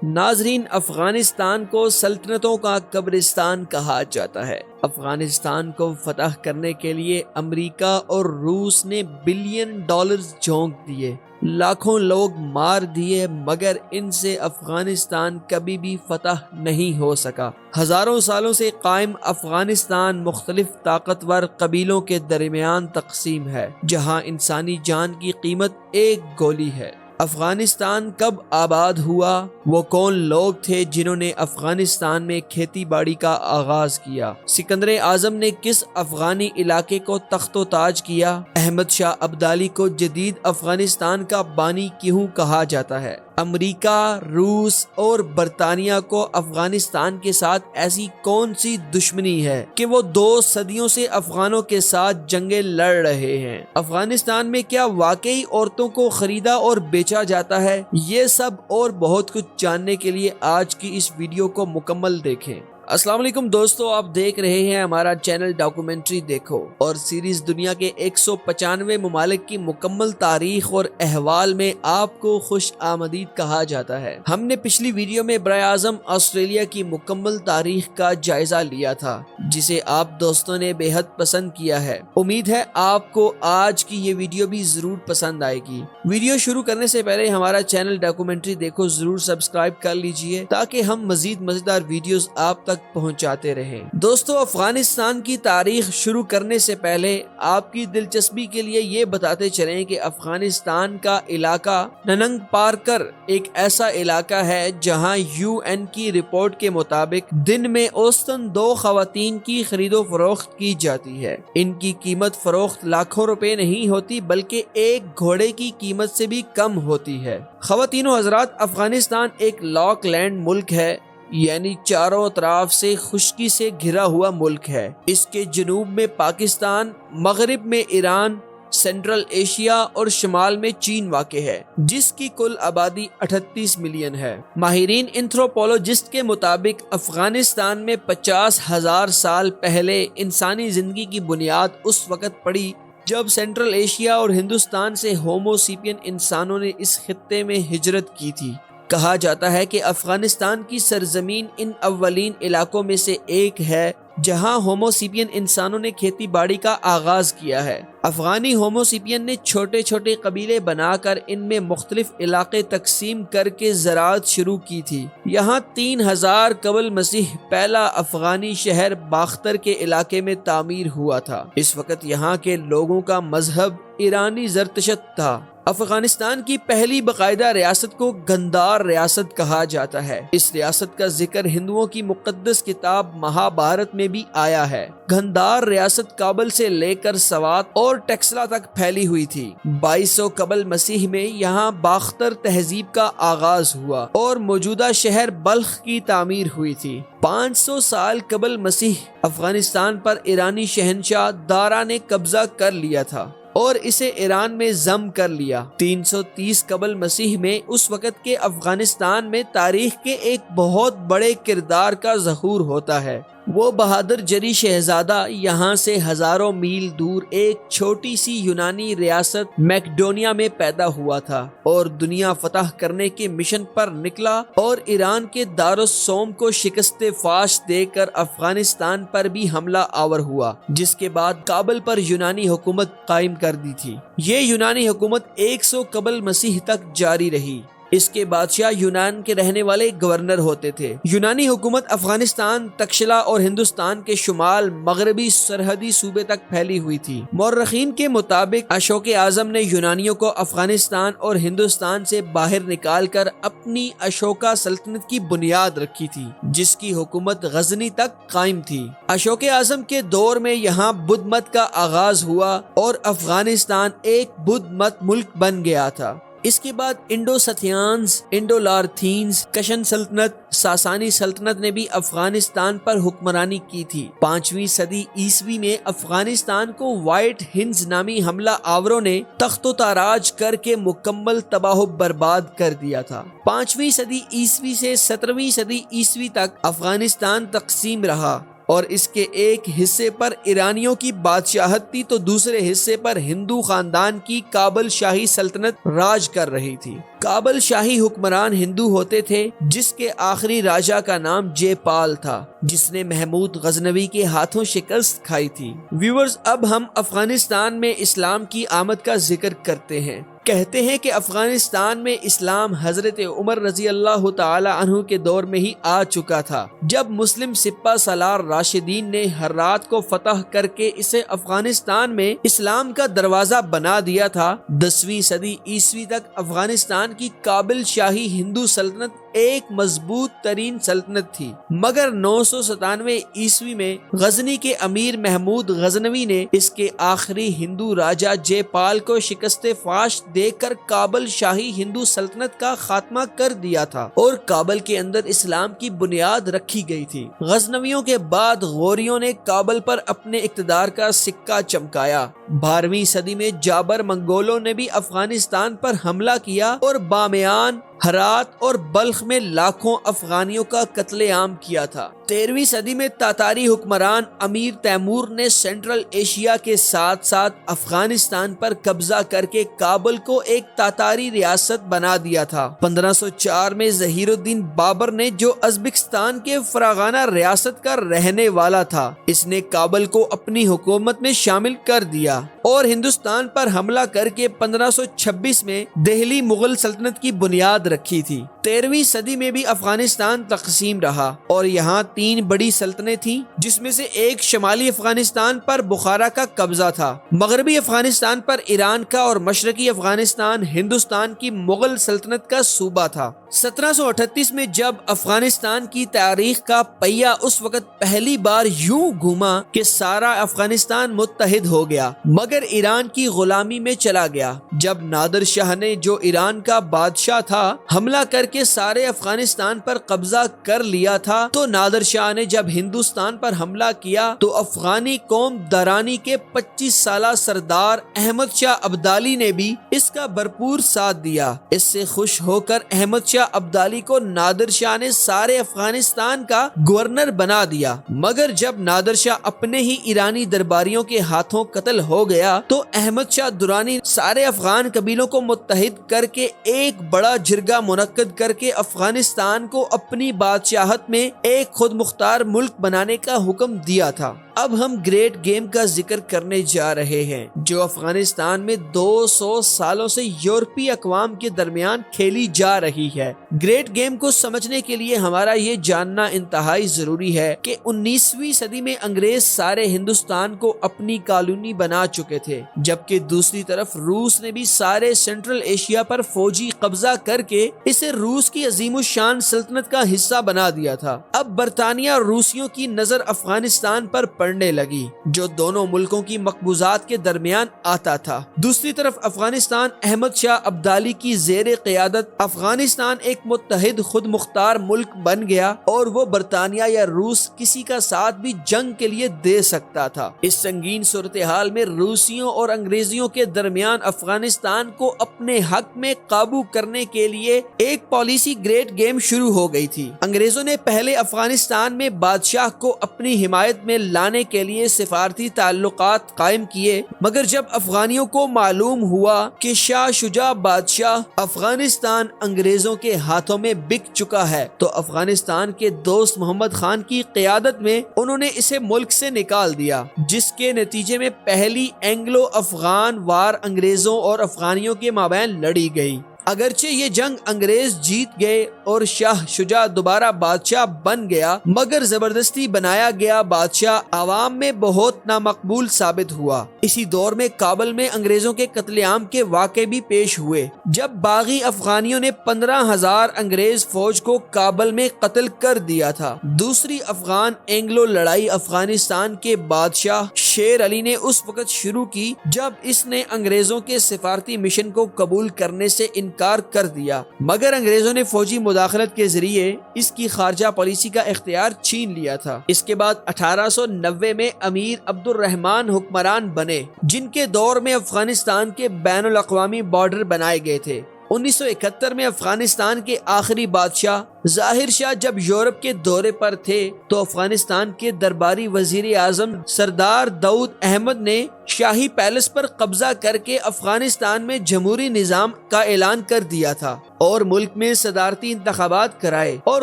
ناظرین، افغانستان کو سلطنتوں کا قبرستان کہا جاتا ہے۔ افغانستان کو فتح کرنے کے لیے امریکہ اور روس نے بلین ڈالرز جھونک دیے، لاکھوں لوگ مار دیے، مگر ان سے افغانستان کبھی بھی فتح نہیں ہو سکا۔ ہزاروں سالوں سے قائم افغانستان مختلف طاقتور قبیلوں کے درمیان تقسیم ہے، جہاں انسانی جان کی قیمت ایک گولی ہے۔ افغانستان کب آباد ہوا؟ وہ کون لوگ تھے جنہوں نے افغانستان میں کھیتی باڑی کا آغاز کیا؟ سکندر اعظم نے کس افغانی علاقے کو تخت و تاج کیا؟ احمد شاہ ابدالی کو جدید افغانستان کا بانی کیوں کہا جاتا ہے؟ امریکہ، روس اور برطانیہ کو افغانستان کے ساتھ ایسی کون سی دشمنی ہے کہ وہ 2 صدیوں سے افغانوں کے ساتھ جنگیں لڑ رہے ہیں؟ افغانستان میں کیا واقعی عورتوں کو خریدا اور بیچا جاتا ہے؟ یہ سب اور بہت کچھ جاننے کے لیے آج کی اس ویڈیو کو مکمل دیکھیں۔ السلام علیکم دوستو، آپ دیکھ رہے ہیں ہمارا چینل ڈاکومنٹری دیکھو اور سیریز دنیا کے 195 ممالک کی مکمل تاریخ اور احوال میں آپ کو خوش آمدید کہا جاتا ہے۔ ہم نے پچھلی ویڈیو میں برائے اعظم آسٹریلیا کی مکمل تاریخ کا جائزہ لیا تھا، جسے آپ دوستوں نے بے حد پسند کیا ہے۔ امید ہے آپ کو آج کی یہ ویڈیو بھی ضرور پسند آئے گی۔ ویڈیو شروع کرنے سے پہلے ہمارا چینل ڈاکومنٹری دیکھو ضرور سبسکرائب کر لیجئے تاکہ ہم مزید مزیدار ویڈیوز آپ تک پہنچاتے رہیں۔ دوستو، افغانستان کی تاریخ شروع کرنے سے پہلے آپ کی دلچسپی کے لیے یہ بتاتے چلیں کہ افغانستان کا علاقہ نننگ پارکر ایک ایسا علاقہ ہے جہاں UN کی رپورٹ کے مطابق دن میں اوسطاً 2 خواتین کی خرید و فروخت کی جاتی ہے۔ ان کی قیمت فروخت لاکھوں روپے نہیں ہوتی بلکہ ایک گھوڑے کی قیمت سے بھی کم ہوتی ہے۔ خواتین و حضرات، افغانستان ایک لاک لینڈ ملک ہے، یعنی چاروں طرف سے خشکی سے گھرا ہوا ملک ہے۔ اس کے جنوب میں پاکستان، مغرب میں ایران، سینٹرل ایشیا اور شمال میں چین واقع ہے، جس کی کل آبادی 38 ملین ہے۔ ماہرین اینتھروپولوجسٹ کے مطابق افغانستان میں 50,000 سال پہلے انسانی زندگی کی بنیاد اس وقت پڑی جب سینٹرل ایشیا اور ہندوستان سے ہومو سیپین انسانوں نے اس خطے میں ہجرت کی تھی۔ کہا جاتا ہے کہ افغانستان کی سرزمین ان اولین علاقوں میں سے ایک ہے جہاں ہومو سیپین انسانوں نے کھیتی باڑی کا آغاز کیا ہے۔ افغانی ہومو سیپین نے چھوٹے چھوٹے قبیلے بنا کر ان میں مختلف علاقے تقسیم کر کے زراعت شروع کی تھی۔ یہاں 3000 قبل مسیح پہلا افغانی شہر باختر کے علاقے میں تعمیر ہوا تھا۔ اس وقت یہاں کے لوگوں کا مذہب ایرانی زرتشت تھا۔ افغانستان کی پہلی باقاعدہ ریاست کو گندھار ریاست کہا جاتا ہے۔ اس ریاست کا ذکر ہندوؤں کی مقدس کتاب مہابھارت میں بھی آیا ہے۔ گندھار ریاست کابل سے لے کر سوات اور ٹیکسلا تک پھیلی ہوئی تھی۔ 2200 قبل مسیح میں یہاں باختر تہذیب کا آغاز ہوا اور موجودہ شہر بلخ کی تعمیر ہوئی تھی۔ 500 سال قبل مسیح افغانستان پر ایرانی شہنشاہ دارا نے قبضہ کر لیا تھا اور اسے ایران میں ضم کر لیا۔ 330 قبل مسیح میں اس وقت کے افغانستان میں تاریخ کے ایک بہت بڑے کردار کا ظہور ہوتا ہے۔ وہ بہادر جری شہزادہ یہاں سے ہزاروں میل دور ایک چھوٹی سی یونانی ریاست میکڈونیا میں پیدا ہوا تھا اور دنیا فتح کرنے کے مشن پر نکلا اور ایران کے دارالسوم کو شکست فاش دے کر افغانستان پر بھی حملہ آور ہوا، جس کے بعد کابل پر یونانی حکومت قائم کر دی تھی۔ یہ یونانی حکومت 100 قبل مسیح تک جاری رہی۔ اس کے بادشاہ یونان کے رہنے والے گورنر ہوتے تھے۔ یونانی حکومت افغانستان، تکشلا اور ہندوستان کے شمال مغربی سرحدی صوبے تک پھیلی ہوئی تھی۔ مورخین کے مطابق اشوک اعظم نے یونانیوں کو افغانستان اور ہندوستان سے باہر نکال کر اپنی اشوکا سلطنت کی بنیاد رکھی تھی، جس کی حکومت غزنی تک قائم تھی۔ اشوک اعظم کے دور میں یہاں بدھ مت کا آغاز ہوا اور افغانستان ایک بدھ مت ملک بن گیا تھا۔ اس کے بعد انڈو ستھیانز، انڈو لارتھینز، کشن سلطنت، ساسانی سلطنت نے بھی افغانستان پر حکمرانی کی تھی۔ 5ویں صدی عیسوی میں افغانستان کو وائٹ ہنز نامی حملہ آوروں نے تخت و تاراج کر کے مکمل تباہ و برباد کر دیا تھا۔ 5ویں صدی عیسوی سے 17ویں صدی عیسوی تک افغانستان تقسیم رہا۔ اور اس کے ایک حصے پر ایرانیوں کی بادشاہت تھی تو دوسرے حصے پر ہندو خاندان کی کابل شاہی سلطنت راج کر رہی تھی۔ کابل شاہی حکمران ہندو ہوتے تھے جس کے آخری راجا کا نام جے پال تھا، جس نے محمود غزنوی کے ہاتھوں شکست کھائی تھی۔ ویورز، اب ہم افغانستان میں اسلام کی آمد کا ذکر کرتے ہیں۔ کہتے ہیں کہ افغانستان میں اسلام حضرت عمر رضی اللہ تعالی عنہ کے دور میں ہی آ چکا تھا، جب مسلم سپہ سالار راشدین نے ہرات کو فتح کر کے اسے افغانستان میں اسلام کا دروازہ بنا دیا تھا۔ 10ویں صدی عیسوی تک افغانستان کی کابل شاہی ہندو سلطنت ایک مضبوط ترین سلطنت تھی، مگر 997 عیسوی میں غزنی کے امیر محمود غزنوی نے اس کے آخری ہندو راجا جے پال کو شکست فاش دے کر کابل شاہی ہندو سلطنت کا خاتمہ کر دیا تھا اور کابل کے اندر اسلام کی بنیاد رکھی گئی تھی۔ غزنویوں کے بعد غوریوں نے کابل پر اپنے اقتدار کا سکہ چمکایا۔ 12ویں صدی میں جابر منگولوں نے بھی افغانستان پر حملہ کیا اور بامیان، ہرات اور بلخ میں لاکھوں افغانیوں کا قتل عام کیا تھا۔ 13ویں صدی میں تاتاری حکمران امیر تیمور نے سینٹرل ایشیا کے ساتھ ساتھ افغانستان پر قبضہ کر کے کابل کو ایک تاتاری ریاست بنا دیا تھا۔ 1504 میں ظہیر الدین بابر نے، جو ازبکستان کے فراغانہ ریاست کا رہنے والا تھا، اس نے کابل کو اپنی حکومت میں شامل کر دیا اور ہندوستان پر حملہ کر کے 1526 میں دہلی مغل سلطنت کی بنیاد رکھی تھی۔ 13ویں صدی میں بھی افغانستان تقسیم رہا اور یہاں 3 بڑی سلطنتیں تھیں، جس میں سے ایک شمالی افغانستان پر بخارا کا قبضہ تھا، مغربی افغانستان پر ایران کا اور مشرقی افغانستان ہندوستان کی مغل سلطنت کا صوبہ تھا۔ 1738 میں جب افغانستان کی تاریخ کا پہیہ اس وقت پہلی بار یوں گھوما کہ سارا افغانستان متحد ہو گیا مگر ایران کی غلامی میں چلا گیا۔ جب نادر شاہ نے، جو ایران کا بادشاہ تھا، حملہ کر کے سارے افغانستان پر قبضہ کر لیا تھا تو نادر شاہ نے جب ہندوستان پر حملہ کیا تو افغانی قوم درانی کے 25 سالہ سردار احمد شاہ ابدالی نے بھی اس کا بھرپور ساتھ دیا۔ اس سے خوش ہو کر احمد شاہ ابدالی کو نادر شاہ نے سارے افغانستان کا گورنر بنا دیا، مگر جب نادر شاہ اپنے ہی ایرانی درباریوں کے ہاتھوں قتل ہو گیا تو احمد شاہ درانی سارے افغان قبیلوں کو متحد کر کے ایک بڑا جرگہ منعقد کر کے افغانستان کو اپنی بادشاہت میں ایک خود مختار ملک بنانے کا حکم دیا تھا۔ اب ہم گریٹ گیم کا ذکر کرنے جا رہے ہیں، جو افغانستان میں 200 سالوں سے یورپی اقوام کے درمیان کھیلی جا رہی ہے۔ گریٹ گیم کو سمجھنے کے لیے ہمارا یہ جاننا انتہائی ضروری ہے کہ 19ویں صدی میں انگریز سارے ہندوستان کو اپنی کالونی بنا چکے تھے، جبکہ دوسری طرف روس نے بھی سارے سینٹرل ایشیا پر فوجی قبضہ کر کے اسے روس کی عظیم الشان سلطنت کا حصہ بنا دیا تھا۔ اب برطانیہ اور روسیوں کی نظر افغانستان پر پڑنے لگی، جو دونوں ملکوں کی مقبوضات کے درمیان آتا تھا۔ دوسری طرف افغانستان احمد شاہ ابدالی کی زیر قیادت افغانستان ایک متحد خود مختار ملک بن گیا اور وہ برطانیہ یا روس کسی کا ساتھ بھی جنگ کے لیے دے سکتا تھا۔ اس سنگین صورتحال میں روسیوں اور انگریزیوں کے درمیان افغانستان کو اپنے حق میں قابو کرنے کے لیے ایک پالیسی گریٹ گیم شروع ہو گئی تھی۔ انگریزوں نے پہلے افغانستان میں بادشاہ کو اپنی حمایت میں لانے کے لیے سفارتی تعلقات قائم کیے، مگر جب افغانیوں کو معلوم ہوا کہ شاہ شجاع بادشاہ افغانستان انگریزوں کے ہاتھوں میں بک چکا ہے تو افغانستان کے دوست محمد خان کی قیادت میں انہوں نے اسے ملک سے نکال دیا، جس کے نتیجے میں پہلی اینگلو افغان وار انگریزوں اور افغانیوں کے مابین لڑی گئی۔ اگرچہ یہ جنگ انگریز جیت گئے اور شاہ شجاع دوبارہ بادشاہ بن گیا، مگر زبردستی بنایا گیا بادشاہ عوام میں بہت نامقبول ثابت ہوا۔ اسی دور میں کابل میں انگریزوں کے قتل عام کے واقعے بھی پیش ہوئے، جب باغی افغانیوں نے 15,000 انگریز فوج کو کابل میں قتل کر دیا تھا۔ دوسری افغان اینگلو لڑائی افغانستان کے بادشاہ شیر علی نے اس وقت شروع کی جب اس نے انگریزوں کے سفارتی مشن کو قبول کرنے سے انکار کر دیا، مگر انگریزوں نے فوجی مداخلت کے ذریعے اس کی خارجہ پالیسی کا اختیار چھین لیا تھا۔ اس کے بعد 1890 میں امیر عبد الرحمان حکمران بنے، جن کے دور میں افغانستان کے بین الاقوامی بارڈر بنائے گئے تھے۔ 1971 میں افغانستان کے آخری بادشاہ ظاہر شاہ جب یورپ کے دورے پر تھے تو افغانستان کے درباری وزیر اعظم سردار داؤد احمد نے شاہی پیلس پر قبضہ کر کے افغانستان میں جمہوری نظام کا اعلان کر دیا تھا اور ملک میں صدارتی انتخابات کرائے اور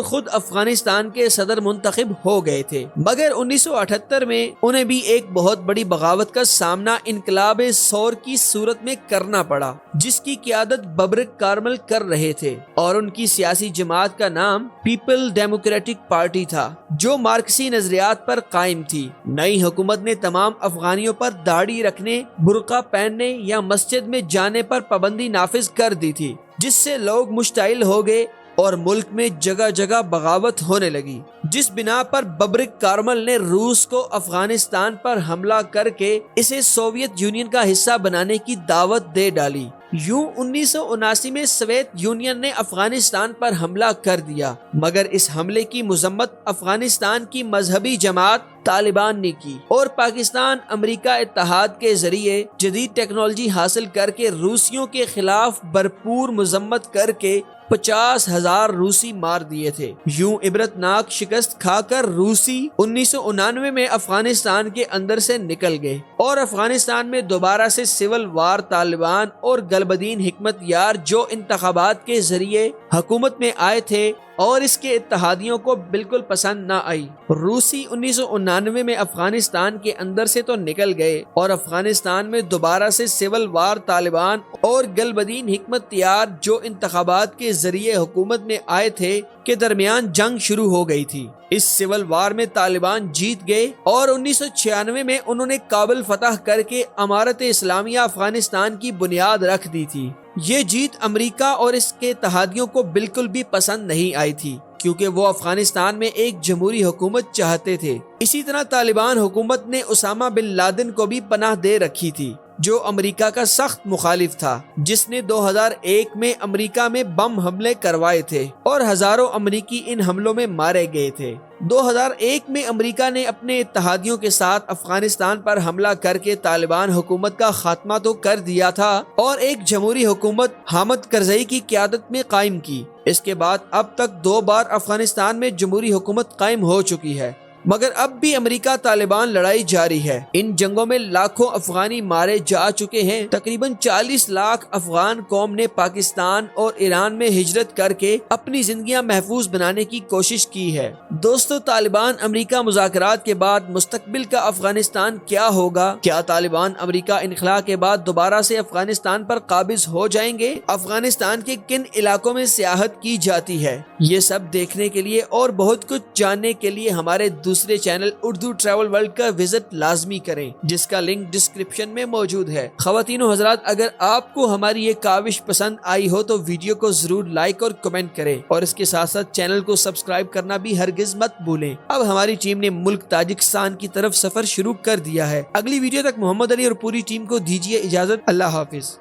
خود افغانستان کے صدر منتخب ہو گئے تھے، مگر 1978 میں انہیں بھی ایک بہت بڑی بغاوت کا سامنا انقلاب ثور کی صورت میں کرنا پڑا، جس کی قیادت ببرک کارمل کر رہے تھے اور ان کی سیاسی جماعت کا نام پیپل ڈیموکریٹک پارٹی تھا جو مارکسی نظریات پر قائم تھی۔ نئی حکومت نے تمام افغانیوں پر داڑھی رکھنے، برقع پہننے یا مسجد میں جانے پر پابندی نافذ کر دی تھی، جس سے لوگ مشتعل ہو گئے اور ملک میں جگہ جگہ بغاوت ہونے لگی، جس بنا پر ببرک کارمل نے روس کو افغانستان پر حملہ کر کے اسے سوویت یونین کا حصہ بنانے کی دعوت دے ڈالی۔ یوں 1979 میں سوویت یونین نے افغانستان پر حملہ کر دیا، مگر اس حملے کی مذمت افغانستان کی مذہبی جماعت طالبان نے کی اور پاکستان امریکہ اتحاد کے ذریعے جدید ٹیکنالوجی حاصل کر کے روسیوں کے خلاف بھرپور مذمت کر کے 50,000 روسی مار دیے تھے۔ یوں عبرتناک شکست کھا کر روسی 1999 میں افغانستان کے اندر سے نکل گئے اور افغانستان میں دوبارہ سے سول وار طالبان اور گلبدین حکمت یار جو انتخابات کے ذریعے حکومت میں آئے تھے اور اس کے اتحادیوں کو بالکل پسند نہ آئی۔ روسی 1999 میں افغانستان کے اندر سے تو نکل گئے اور افغانستان میں دوبارہ سے سول وار طالبان اور گلبدین حکمت یار جو انتخابات کے ذریعے حکومت میں آئے تھے کے درمیان جنگ شروع ہو گئی تھی۔ اس سول وار میں طالبان جیت گئے اور 1996 میں انہوں نے کابل فتح کر کے امارت اسلامیہ افغانستان کی بنیاد رکھ دی تھی۔ یہ جیت امریکہ اور اس کے اتحادیوں کو بالکل بھی پسند نہیں آئی تھی، کیونکہ وہ افغانستان میں ایک جمہوری حکومت چاہتے تھے۔ اسی طرح طالبان حکومت نے اسامہ بن لادن کو بھی پناہ دے رکھی تھی، جو امریکہ کا سخت مخالف تھا، جس نے 2001 میں امریکہ میں بم حملے کروائے تھے اور ہزاروں امریکی ان حملوں میں مارے گئے تھے۔ 2001 میں امریکہ نے اپنے اتحادیوں کے ساتھ افغانستان پر حملہ کر کے طالبان حکومت کا خاتمہ تو کر دیا تھا اور ایک جمہوری حکومت حامد کرزئی کی قیادت میں قائم کی۔ اس کے بعد اب تک 2 بار افغانستان میں جمہوری حکومت قائم ہو چکی ہے، مگر اب بھی امریکہ طالبان لڑائی جاری ہے۔ ان جنگوں میں لاکھوں افغانی مارے جا چکے ہیں۔ تقریباً 40 لاکھ افغان قوم نے پاکستان اور ایران میں ہجرت کر کے اپنی زندگیاں محفوظ بنانے کی کوشش کی ہے۔ دوستو، طالبان امریکہ مذاکرات کے بعد مستقبل کا افغانستان کیا ہوگا؟ کیا طالبان امریکہ انخلا کے بعد دوبارہ سے افغانستان پر قابض ہو جائیں گے؟ افغانستان کے کن علاقوں میں سیاحت کی جاتی ہے؟ یہ سب دیکھنے کے لیے اور بہت کچھ جاننے کے لیے ہمارے دوسرے چینل اردو ٹریول ورلڈ کا وزٹ لازمی کریں، جس کا لنک ڈسکرپشن میں موجود ہے۔ خواتین و حضرات، اگر آپ کو ہماری یہ کاوش پسند آئی ہو تو ویڈیو کو ضرور لائک اور کمنٹ کریں اور اس کے ساتھ ساتھ چینل کو سبسکرائب کرنا بھی ہرگز مت بھولیں۔ اب ہماری ٹیم نے ملک تاجکستان کی طرف سفر شروع کر دیا ہے۔ اگلی ویڈیو تک محمد علی اور پوری ٹیم کو دیجیے اجازت۔ اللہ حافظ۔